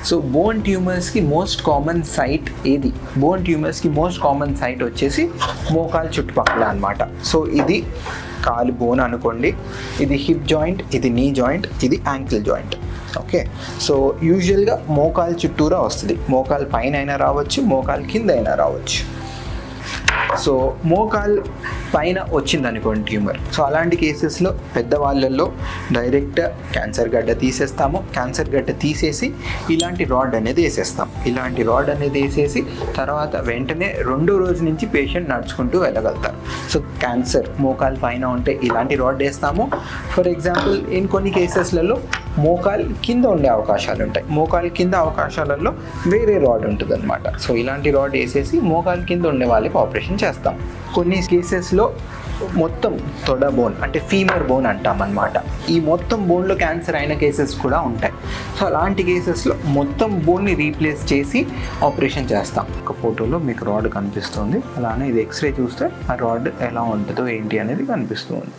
So bone ట్యూమర్స్కి most common site ఏది? Bone ట్యూమర్స్కి మోస్ట్ కామన్ సైట్ వచ్చేసి మోకాలు చుట్టుపక్కల అనమాట. సో ఇది కాలు బోన్ అనుకోండి, ఇది హిప్ జాయింట్, ఇది నీ జాయింట్, ఇది యాంకిల్ జాయింట్. ఓకే, సో యూజువల్గా మోకాలు చుట్టూరా వస్తుంది. మోకాలు పైన అయినా రావచ్చు, మోకాలు కింద అయినా రావచ్చు. సో మోకాలు పైన వచ్చింది అనుకోండి ట్యూమర్, సో అలాంటి కేసెస్లో పెద్దవాళ్ళల్లో డైరెక్ట్ క్యాన్సర్ గడ్డ తీసేస్తాము. క్యాన్సర్ గడ్డ తీసేసి ఇలాంటి రాడ్ అనేది వేసేస్తాం. ఇలాంటి రాడ్ అనేది వేసేసి తర్వాత వెంటనే 2వ రోజు నుంచి పేషెంట్ నడుచుకుంటూ వెళ్ళగలుగుతారు. సో క్యాన్సర్ మోకాలు పైన ఉంటే ఇలాంటి రాడ్ వేస్తాము. ఫర్ ఎగ్జాంపుల్ కొన్ని కేసెస్లలో మోకాలు కింద ఉండే అవకాశాలు ఉంటాయి. మోకాలు కింద అవకాశాలలో వేరే రాడ్ ఉంటుంది అనమాట. సో ఇలాంటి రాడ్ వేసేసి మోకాలు కింద ఉండే వాళ్ళకి ఆపరేషన్ చేస్తాం. కొన్ని కేసెస్లో మొత్తం తొడ బోన్ అంటే ఫీమర్ బోన్ అంటాం అన్నమాట. ఈ మొత్తం బోన్లో క్యాన్సర్ అయిన కేసెస్ కూడా ఉంటాయి. సో అలాంటి కేసెస్లో మొత్తం బోన్ని రీప్లేస్ చేసి ఆపరేషన్ చేస్తాం. ఒక ఫోటోలో మీకు రాడ్ కనిపిస్తుంది, అలానే ఇది ఎక్స్రే చూస్తే ఆ రాడ్ ఎలా ఉంటుందో ఏంటి అనేది కనిపిస్తుంది.